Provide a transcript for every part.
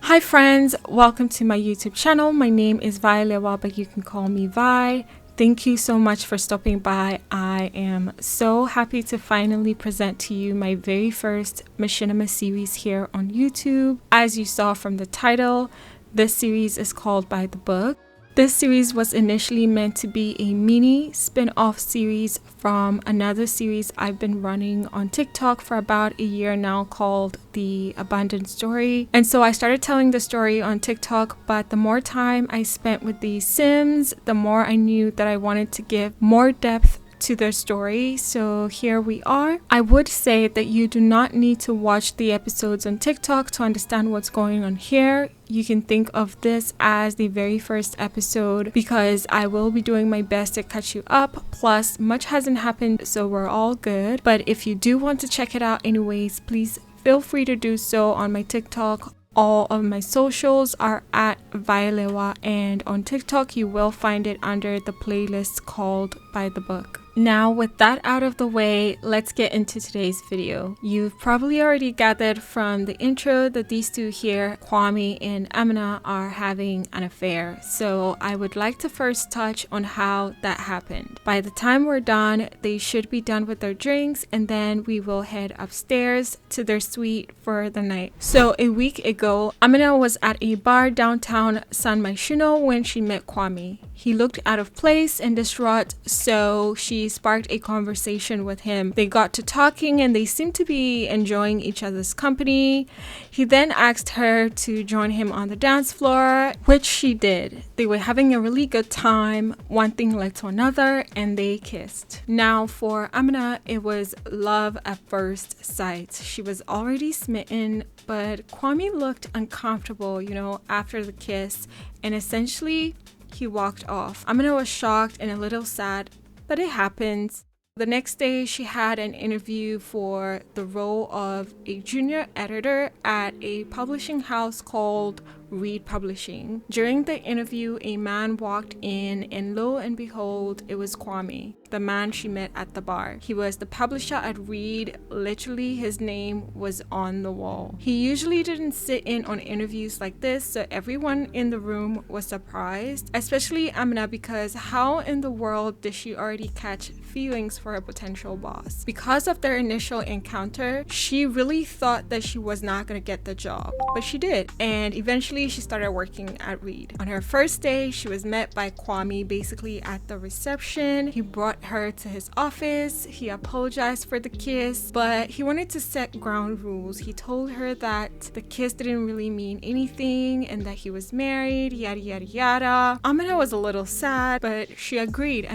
Hi friends, welcome to my YouTube channel. My name is Vailewa, but you can call me Vi. Thank you so much for stopping by. I am so happy to finally present to you my very first machinima series here on YouTube. As you saw from the title, this series is called By the Book. This series was initially meant to be a mini spin-off series from another series I've been running on TikTok for about a year now called The Abundant Story. And so I started telling the story on TikTok, but the more time I spent with the Sims, the more I knew that I wanted to give more depth to their story. So here we are. I would say that you do not need to watch the episodes on TikTok to understand what's going on here. You can think of this as the very first episode because I will be doing my best to catch you up. Plus, much hasn't happened, so we're all good. But if you do want to check it out anyways, please feel free to do so on my TikTok. All of my socials are at Vailewa, and on TikTok you will find it under the playlist called By the Book. Now, with that out of the way, let's get into today's video. You've probably already gathered from the intro that these two here, Kwame and Amina, are having an affair. So I would like to first touch on how that happened. By the time we're done, they should be done with their drinks, and then we will head upstairs to their suite for the night. So a week ago, Amina was at a bar downtown San Myshuno when she met Kwame. He looked out of place and distraught, so she sparked a conversation with him. They got to talking and they seemed to be enjoying each other's company. He then asked her to join him on the dance floor, which she did. They were having a really good time. One thing led to another and they kissed. Now for Amina, it was love at first sight. She was already smitten, but Kwame looked uncomfortable, after the kiss, and essentially he walked off. Amina was shocked and a little sad, but it happens. The next day, she had an interview for the role of a junior editor at a publishing house called Reed Publishing. During the interview, a man walked in, and lo and behold, it was Kwame, the man she met at the bar. He was the publisher at Reed. Literally, his name was on the wall. He usually didn't sit in on interviews like this, so everyone in the room was surprised, especially Amina, because how in the world did she already catch feelings for a potential boss? Because of their initial encounter, she really thought that she was not going to get the job, but she did, and eventually she started working at Reed. On her first day, she was met by Kwame basically at the reception. He brought her to his office. He apologized for the kiss, but he wanted to set ground rules. He told her that the kiss didn't really mean anything and that he was married, yada yada yada. Amina was a little sad, but she agreed.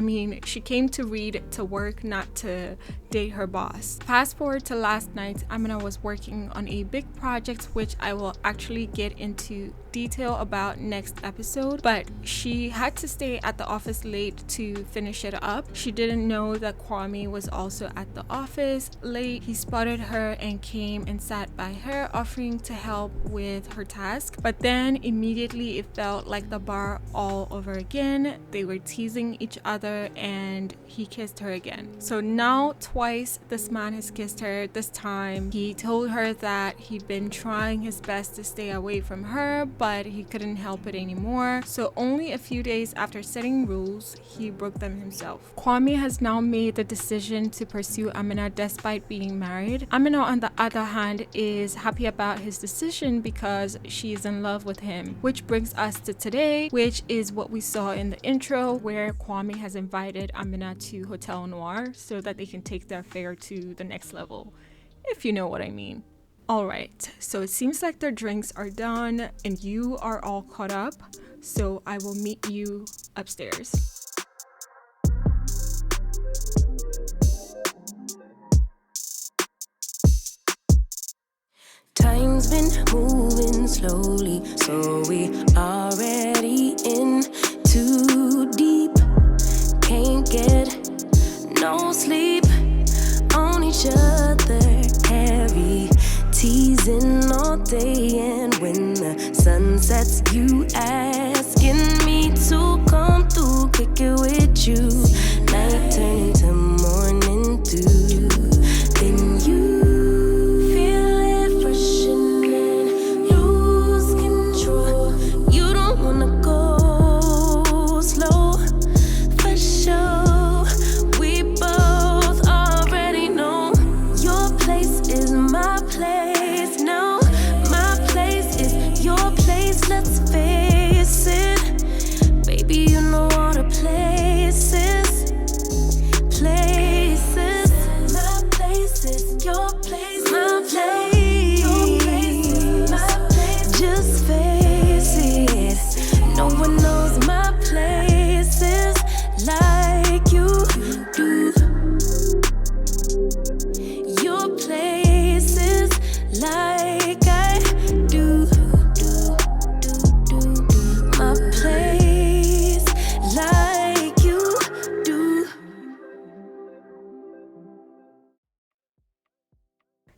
She came to Reed to work, not to date her boss. Fast forward to last night, Amina was working on a big project, which I will actually get into detail about next episode, but she had to stay at the office late to finish it up. She didn't know that Kwame was also at the office late. He spotted her and came and sat by her, offering to help with her task, but then immediately it felt like the bar all over again. They were teasing each other and he kissed her again. So now twice this man has kissed her. This time he told her that he'd been trying his best to stay away from her, but he couldn't help it anymore. So only a few days after setting rules, he broke them himself. Kwame has now made the decision to pursue Amina despite being married. Amina, on the other hand, is happy about his decision because she is in love with him. Which brings us to today, which is what we saw in the intro, where Kwame has invited Amina to Hotel Noir so that they can take their affair to the next level, if you know what I mean. Alright, so it seems like their drinks are done and you are all caught up, so I will meet you upstairs. Time's been moving slowly, so we already in too deep. Can't get no sleep on each other, heavy teasing all day, and when the sun sets, you asking me to come through, kick it with you. Night turn to morning dew, then you feel it freshen and lose control. You don't wanna go slow, for sure. We both already know your place is my place now. My place is your place, let's face it. Baby, you know all the places. Places. My place is your place. My place. Your place. My place. Just face it. No one knows my places like you do. Your places like I do. My place like you do.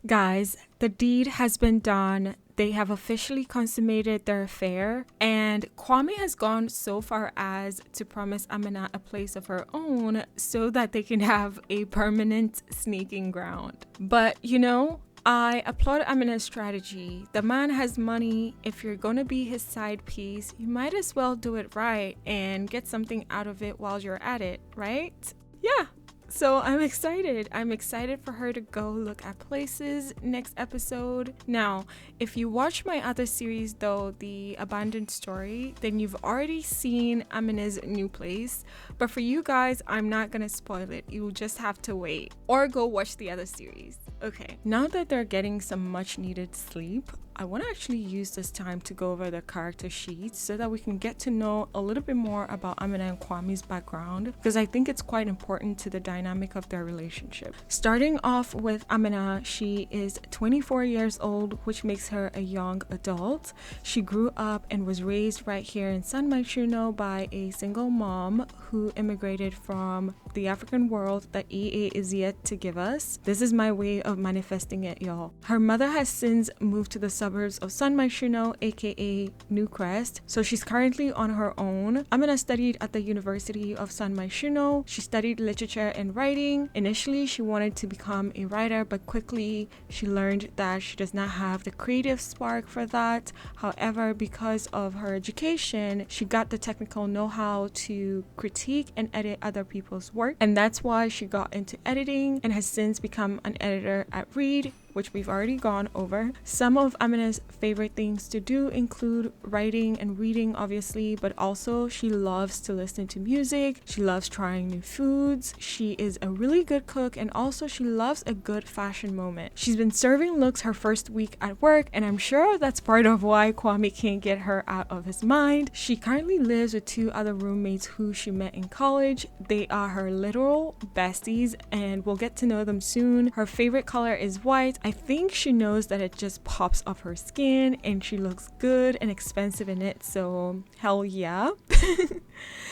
Guys, the deed has been done. They have officially consummated their affair, and Kwame has gone so far as to promise Amina a place of her own so that they can have a permanent sneaking ground. But you know, I applaud Amina's strategy. The man has money. If you're gonna be his side piece, you might as well do it right and get something out of it while you're at it, right? Yeah. So I'm excited. I'm excited for her to go look at places next episode. Now, if you watch my other series though, The Abandoned Story, then you've already seen Amina's new place. But for you guys, I'm not gonna spoil it. You'll just have to wait or go watch the other series. Okay, now that they're getting some much needed sleep, I want to actually use this time to go over the character sheets so that we can get to know a little bit more about Amina and Kwame's background, because I think it's quite important to the dynamic of their relationship. Starting off with Amina, she is 24 years old, which makes her a young adult. She grew up and was raised right here in San Myshuno by a single mom who immigrated from the African world that EA is yet to give us. This is my way of manifesting it, y'all. Her mother has since moved to the suburbs of San Myshuno, aka Newcrest, so she's currently on her own. Amina studied at the University of San Myshuno. She studied literature and writing. Initially, she wanted to become a writer, but quickly she learned that she does not have the creative spark for that. However, because of her education, she got the technical know-how to critique and edit other people's work, and that's why she got into editing and has since become an editor at Reed, which we've already gone over. Some of Amina's favorite things to do include writing and reading, obviously, but also she loves to listen to music. She loves trying new foods. She is a really good cook, and also she loves a good fashion moment. She's been serving looks her first week at work, and I'm sure that's part of why Kwame can't get her out of his mind. She currently lives with 2 other roommates who she met in college. They are her literal besties, and we'll get to know them soon. Her favorite color is white. I think she knows that it just pops off her skin, and she looks good and expensive in it, so hell yeah.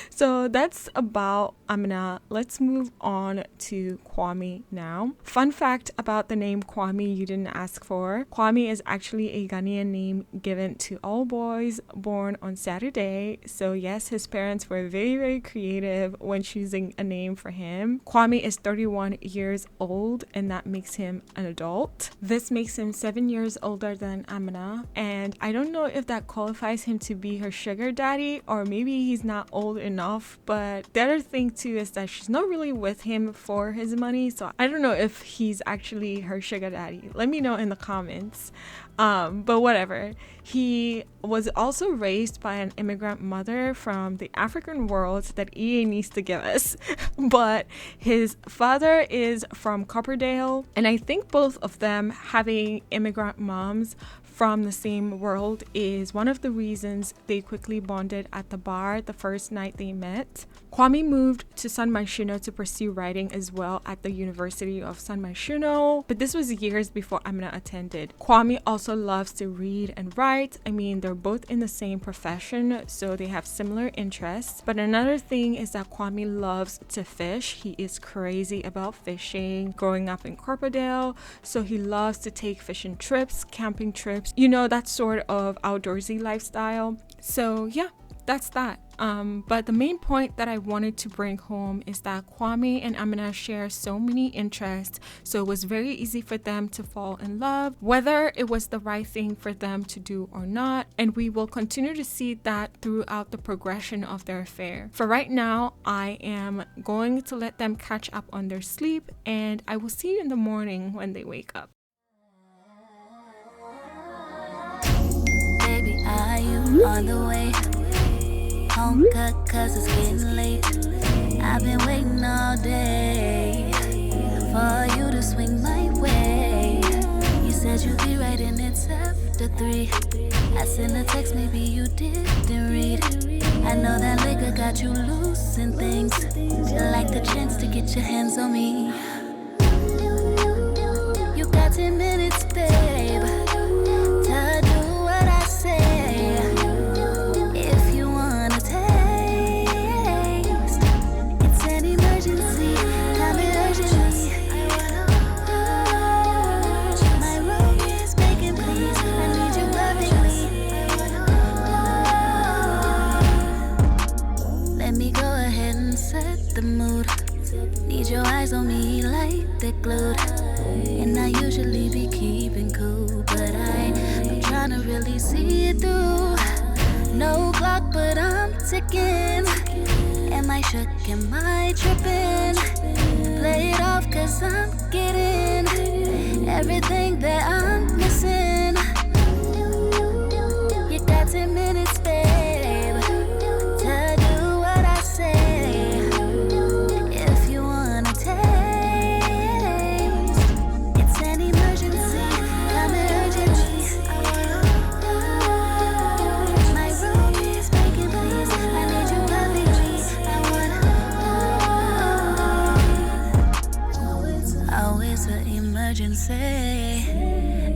So that's about Amina. Let's move on to Kwame now. Fun fact about the name Kwame you didn't ask for. Kwame is actually a Ghanaian name given to all boys born on Saturday. So yes, his parents were very, very creative when choosing a name for him. Kwame is 31 years old, and that makes him an adult. This makes him 7 years older than Amina, and I don't know if that qualifies him to be her sugar daddy, or maybe he's not old enough. But the other thing too is that she's not really with him for his money, so I don't know if he's actually her sugar daddy. Let me know in the comments. But whatever. He was also raised by an immigrant mother from the African world that EA needs to give us. But his father is from Copperdale, and I think both of them having immigrant moms from the same world is one of the reasons they quickly bonded at the bar the first night they met. Kwame moved to San Myshuno to pursue writing as well at the University of San Myshuno, but this was years before Amina attended. Kwame also loves to read and write. I mean, they're both in the same profession, so they have similar interests. But another thing is that Kwame loves to fish. He is crazy about fishing, growing up in Copperdale, so he loves to take fishing trips, camping trips, you know, that sort of outdoorsy lifestyle. So yeah, that's that. But the main point that I wanted to bring home is that Kwame and Amina share so many interests, so it was very easy for them to fall in love, whether it was the right thing for them to do or not, and we will continue to see that throughout the progression of their affair. For right now, I am going to let them catch up on their sleep, and I will see you in the morning when they wake up. Baby, are you on the way? Home cut cause it's getting late. I've been waiting all day for you to swing my way. You said you'd be right and it's after 3. I sent a text, maybe you didn't read. I know that liquor got you loose and things. You like the chance to get your hands on me. You got 10 minutes, babe, to do what I say. The mood. Need your eyes on me like they're glued. And I usually be keeping cool, but I'm trying to really see it through. No clock, but I'm ticking. Am I shook? Am I tripping? Play it off, cause I'm getting everything that I'm missing. You got 10 minutes, babe, to do what I say.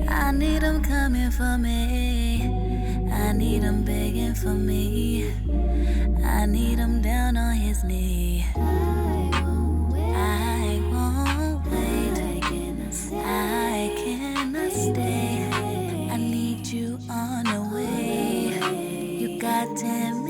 I need him coming for me. I need him begging for me. I need him down on his knee. I won't wait. I cannot stay. I need you on the way. You got 10